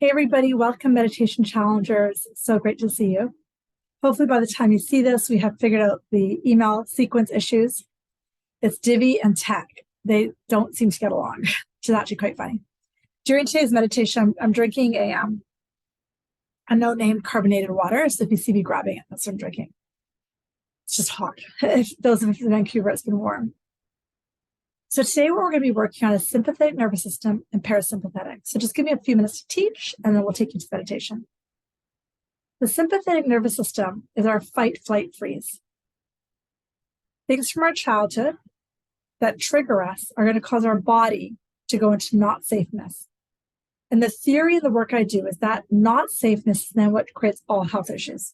Hey everybody, welcome Meditation Challengers. So great to see you. Hopefully by the time you see this, we have figured out the email sequence issues. It's Divi and Tech. They don't seem to get along, which is actually quite funny. During today's meditation, I'm drinking a no-name carbonated water. So if you see me grabbing it, that's what I'm drinking. It's just hot. If those of you in Vancouver, it's been warm. So today what we're going to be working on is sympathetic nervous system and parasympathetic. So just give me a few minutes to teach, and then we'll take you to meditation. The sympathetic nervous system is our fight, flight, freeze. Things from our childhood that trigger us are going to cause our body to go into not safeness. And the theory of the work I do is that not safeness is then what creates all health issues.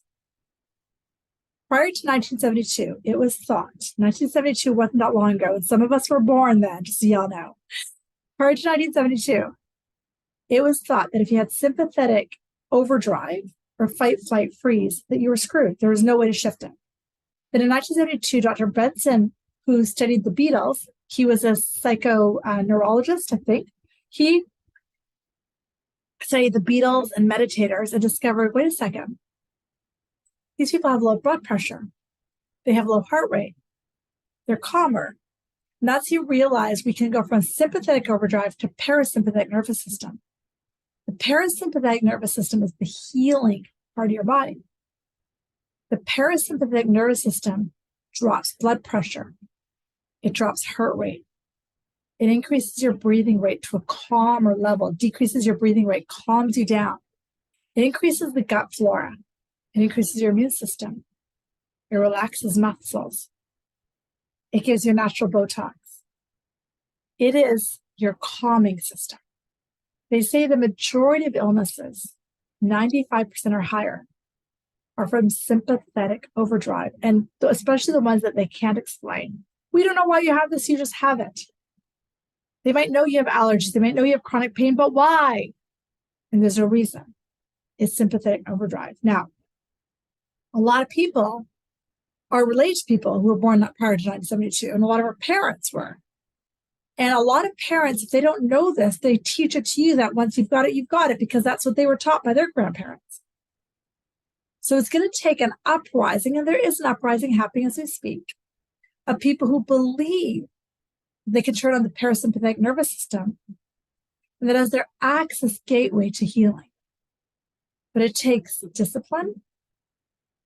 Prior to 1972, it was thought, 1972 wasn't that long ago, and some of us were born then, just so y'all know. Prior to 1972, it was thought that if you had sympathetic overdrive or fight, flight, freeze, that you were screwed. There was no way to shift it. But in 1972, Dr. Benson, who studied the Beatles, he was a psychoneurologist, I think. He studied the Beatles and meditators and discovered, wait a second, these people have low blood pressure. They have low heart rate. They're calmer. And that's how you realize we can go from sympathetic overdrive to parasympathetic nervous system. The parasympathetic nervous system is the healing part of your body. The parasympathetic nervous system drops blood pressure. It drops heart rate. It increases your breathing rate to a calmer level, decreases your breathing rate, calms you down. It increases the gut flora. It increases your immune system. It relaxes muscles. It gives you natural Botox. It is your calming system. They say the majority of illnesses, 95% or higher, are from sympathetic overdrive, and especially the ones that they can't explain. We don't know why you have this, you just have it. They might know you have allergies, they might know you have chronic pain, but why? And there's no reason. It's sympathetic overdrive. Now, a lot of people are related to people who were born prior to 1972, and a lot of our parents were. And a lot of parents, if they don't know this, they teach it to you that once you've got it, because that's what they were taught by their grandparents. So it's going to take an uprising, and there is an uprising happening as we speak, of people who believe they can turn on the parasympathetic nervous system, and that as their access gateway to healing. But it takes discipline,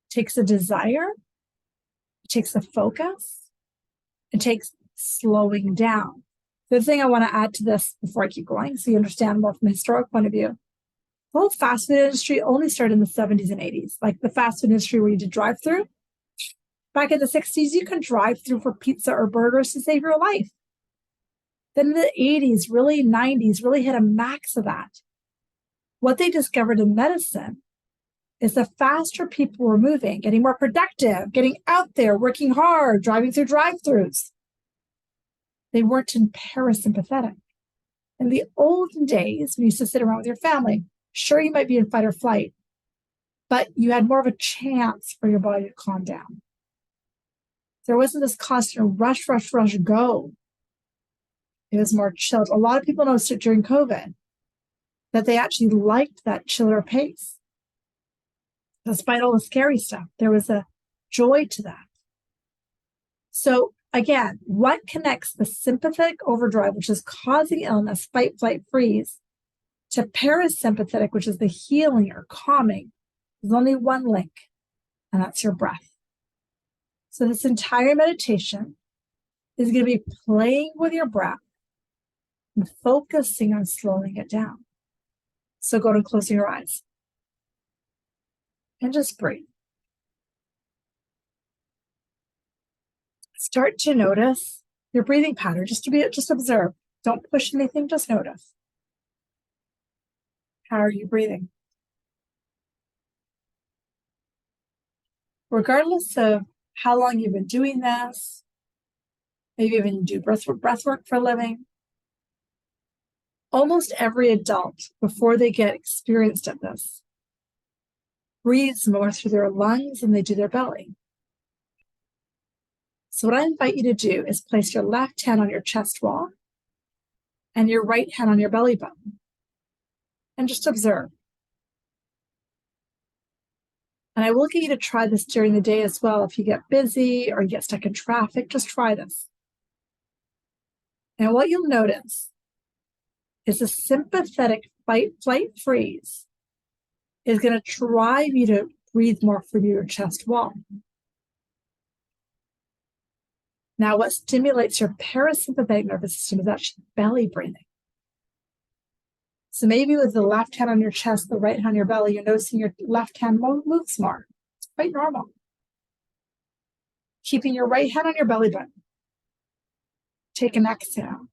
it takes a desire, it takes a focus, it takes slowing down. The thing I want to add to this before I keep going, so you understand more from a historical point of view, the whole fast food industry only started in the 70s and 80s, like the fast food industry where you did drive-through. Back in the 60s, you could drive through for pizza or burgers to save your life. Then in the 80s, really 90s, really hit a max of that. What they discovered in medicine is the faster people were moving, getting more productive, getting out there, working hard, driving through drive-throughs. They weren't in parasympathetic. In the olden days, when you used to sit around with your family, sure, you might be in fight or flight, but you had more of a chance for your body to calm down. There wasn't this constant rush, go. It was more chilled. A lot of people noticed it during COVID, that they actually liked that chiller pace. Despite all the scary stuff, there was a joy to that. So again, what connects the sympathetic overdrive, which is causing illness, fight, flight, freeze, to parasympathetic, which is the healing or calming? There's only one link, and that's your breath. So this entire meditation is going to be playing with your breath and focusing on slowing it down. So go to closing your eyes and just breathe. Start to notice your breathing pattern, just observe. Don't push anything, just notice. How are you breathing? Regardless of how long you've been doing this, maybe even do breath work for a living, almost every adult, before they get experienced at this, breathes more through their lungs than they do their belly. So what I invite you to do is place your left hand on your chest wall and your right hand on your belly button. and just observe. And I will get you to try this during the day as well. If you get busy or you get stuck in traffic, just try this. And what you'll notice is the sympathetic fight, flight, freeze is going to drive you to breathe more through your chest wall. Now, what stimulates your parasympathetic nervous system is actually belly breathing. So maybe with the left hand on your chest, the right hand on your belly, you're noticing your left hand moves more. It's quite normal. Keeping your right hand on your belly button. Take an exhale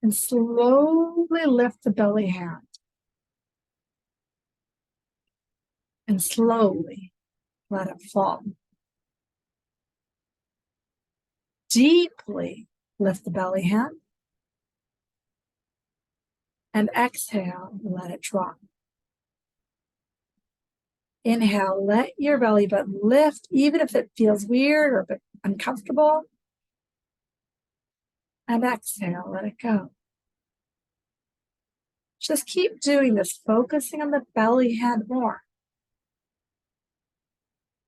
and slowly lift the belly hand. And slowly let it fall. Deeply lift the belly hand. And exhale, let it drop. Inhale, let your belly button lift, even if it feels weird or a bit uncomfortable. And exhale, let it go. Just keep doing this, focusing on the belly hand more.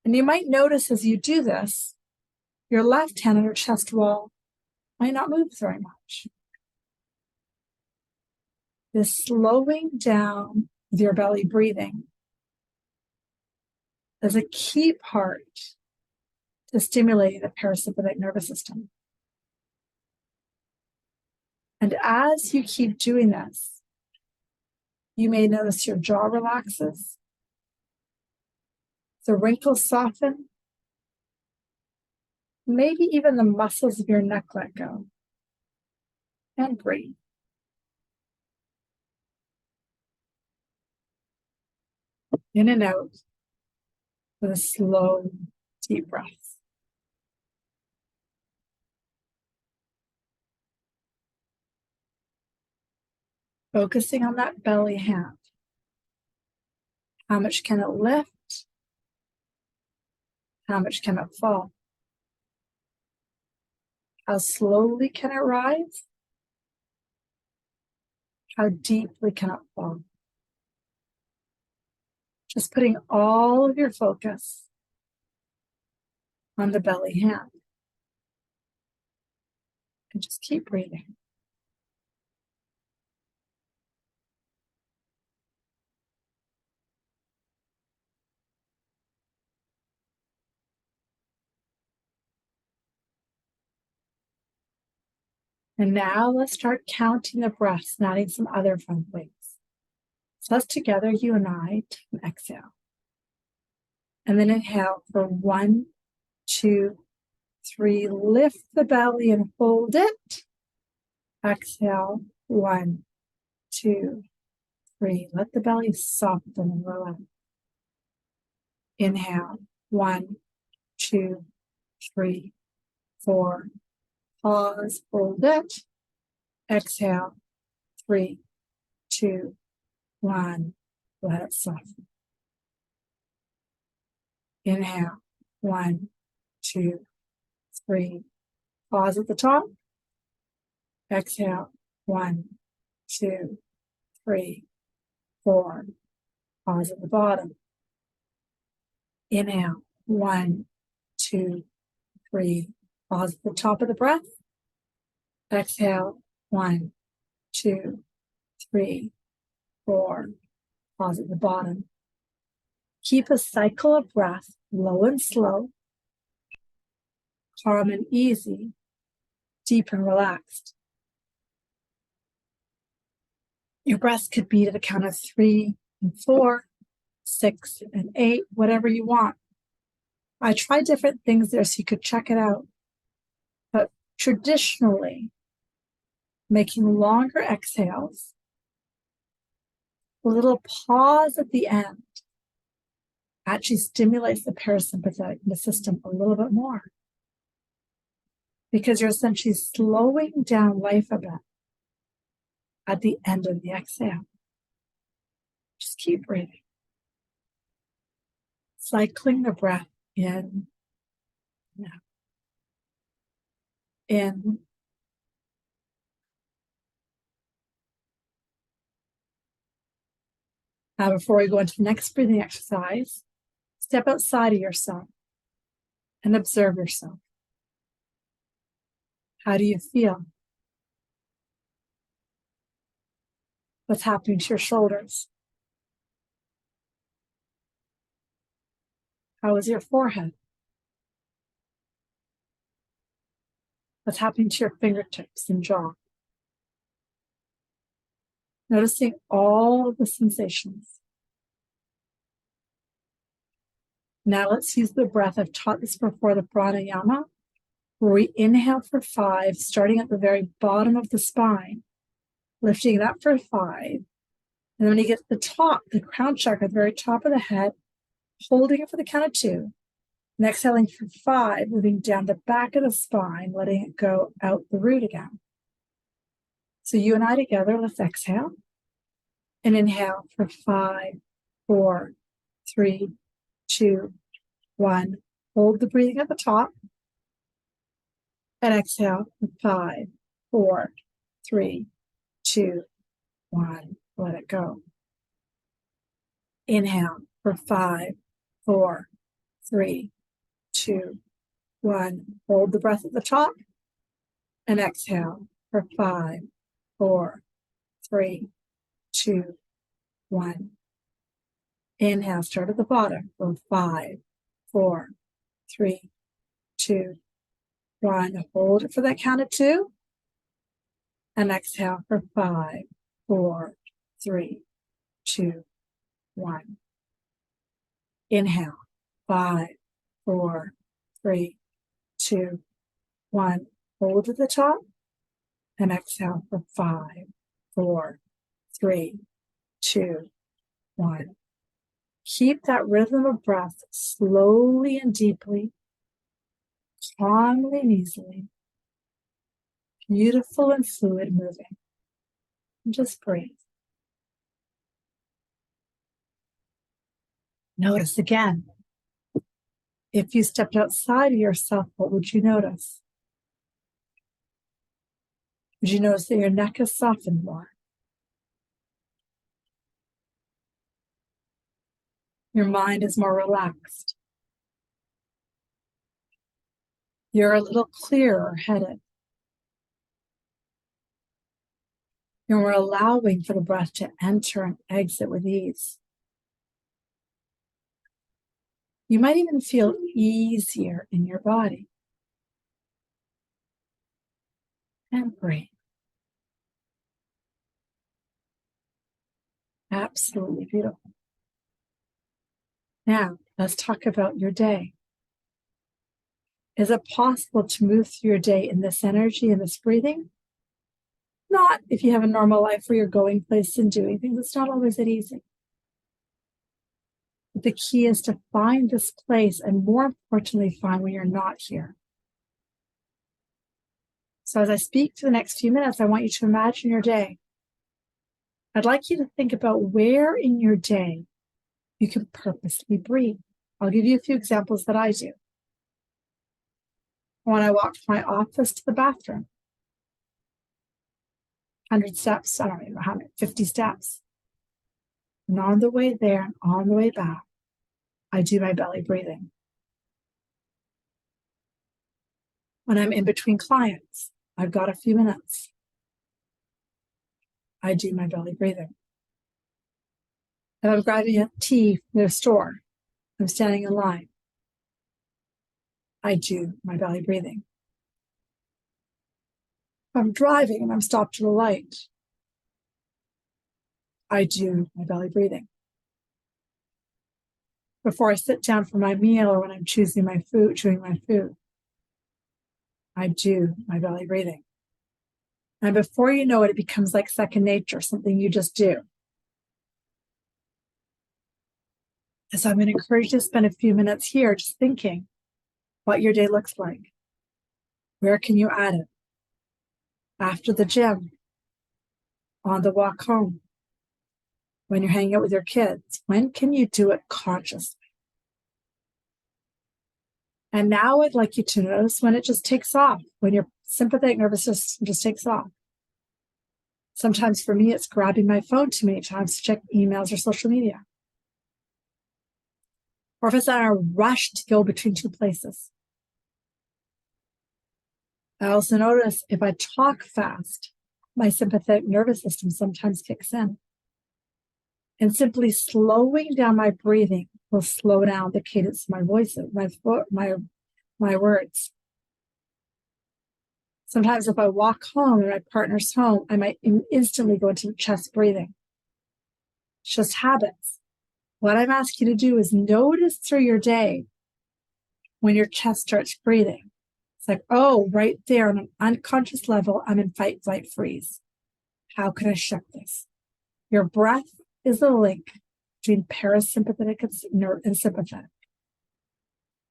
And you might notice as you do this, your left hand on your chest wall might not move very much. This slowing down with your belly breathing is a key part to stimulating the parasympathetic nervous system. And as you keep doing this, you may notice your jaw relaxes, the wrinkles soften, maybe even the muscles of your neck let go. And breathe. In and out with a slow, deep breath. Focusing on that belly hand. How much can it lift? How much can it fall? How slowly can it rise? How deeply can it fall? Just putting all of your focus on the belly hand. And just keep breathing. And now let's start counting the breaths and adding some other fun things. So let's together, you and I, take an exhale. And then inhale for 1, 2, 3. Lift the belly and hold it. Exhale, 1, 2, 3. Let the belly soften and relax. Inhale, 1, 2, 3, 4. Pause, hold it. Exhale, 3, 2, 1. Let it soften. Inhale, 1, 2, 3. Pause at the top. Exhale, 1, 2, 3, 4. Pause at the bottom. Inhale, 1, 2, 3. Pause at the top of the breath. Exhale, 1, 2, 3, 4. Pause at the bottom. Keep a cycle of breath, low and slow, calm and easy, deep and relaxed. Your breath could be to the count of 3 and 4, 6 and 8, whatever you want. I tried different things there so you could check it out. But traditionally, making longer exhales, a little pause at the end, actually stimulates the parasympathetic system a little bit more. Because you're essentially slowing down life a bit at the end of the exhale. Just keep breathing. Cycling the breath in, out. In, Now, before we go into the next breathing exercise, step outside of yourself and observe yourself. How do you feel? What's happening to your shoulders? How is your forehead? What's happening to your fingertips and jaw? Noticing all of the sensations. Now let's use the breath. I've taught this before, the pranayama, where we inhale for 5, starting at the very bottom of the spine, lifting it up for 5. And then when you get to the top, the crown chakra, at the very top of the head, holding it for the count of 2. And exhaling for 5, moving down the back of the spine, letting it go out the root again. So you and I together, let's exhale. And inhale for 5, 4, 3, 2, 1. Hold the breathing at the top. And exhale for 5, 4, 3, 2, 1. Let it go. Inhale for 5, 4, 3, 2, 1. Hold the breath at the top. And exhale for 5, 4, 3, 2, 1. Inhale, start at the bottom for 5, 4, 3, 2, 1. Hold it for that count of 2. And exhale for 5, 4, 3, 2, 1. Inhale, 5, 4, 3, 2, 1. Hold at the top. And exhale for 5, 4, 3, 2, 1. Keep that rhythm of breath slowly and deeply, calmly and easily, beautiful and fluid moving. And just breathe. Notice again. If you stepped outside of yourself, what would you notice? Would you notice that your neck is softened more? Your mind is more relaxed. You're a little clearer headed. You're allowing for the breath to enter and exit with ease. You might even feel easier in your body. And breathe. Absolutely beautiful. Now, let's talk about your day. Is it possible to move through your day in this energy and this breathing? Not if you have a normal life where you're going places and doing things. It's not always that easy. But the key is to find this place and, more importantly, find when you're not here. So as I speak for the next few minutes, I want you to imagine your day. I'd like you to think about where in your day you can purposely breathe. I'll give you a few examples that I do. When I walk from my office to the bathroom, 100 steps, I don't even know how many, 50 steps. And on the way there and on the way back, I do my belly breathing. When I'm in between clients, I've got a few minutes. I do my belly breathing. If I'm grabbing a tea from the store, I'm standing in line, I do my belly breathing. If I'm driving and I'm stopped at a light, I do my belly breathing. Before I sit down for my meal or when I'm chewing my food, I do my belly breathing. And before you know it, it becomes like second nature, something you just do. And so I'm going to encourage you to spend a few minutes here just thinking what your day looks like. Where can you add it? After the gym, on the walk home, when you're hanging out with your kids, when can you do it consciously? And now I'd like you to notice when it just takes off, when your sympathetic nervous system just takes off. Sometimes for me, it's grabbing my phone too many times to check emails or social media. Or if it's on a rush to go between two places. I also notice if I talk fast, my sympathetic nervous system sometimes kicks in. And simply slowing down my breathing will slow down the cadence of my voices, my words. Sometimes if I walk home and my partner's home, I might instantly go into chest breathing. It's just habits. What I'm asking you to do is notice through your day when your chest starts breathing. It's like, oh, right there on an unconscious level, I'm in fight, flight, freeze. How can I shift this? Your breath is the link between parasympathetic and sympathetic.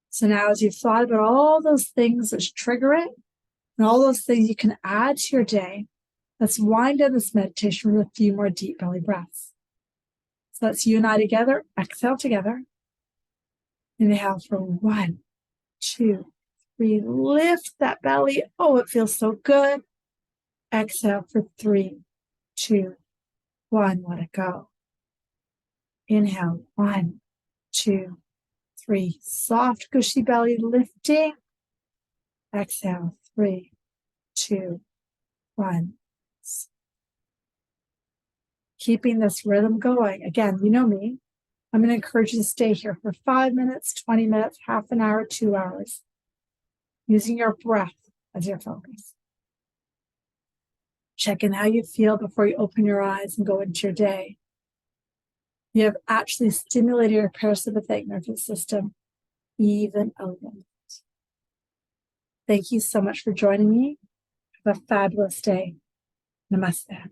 So now as you've thought about all those things which trigger it, and all those things you can add to your day, let's wind down this meditation with a few more deep belly breaths. So let's you and I together, exhale together. Inhale for 1, 2, 3, lift that belly. Oh, it feels so good. Exhale for 3, 2, 1, let it go. Inhale, 1, 2, 3, soft, gushy belly lifting. Exhale, 3, 2, 1. Keeping this rhythm going. Again, you know me. I'm going to encourage you to stay here for 5 minutes, 20 minutes, half an hour, 2 hours, using your breath as your focus. Check in how you feel before you open your eyes and go into your day. You have actually stimulated your parasympathetic nervous system even a little bit. Thank you so much for joining me. Have a fabulous day. Namaste.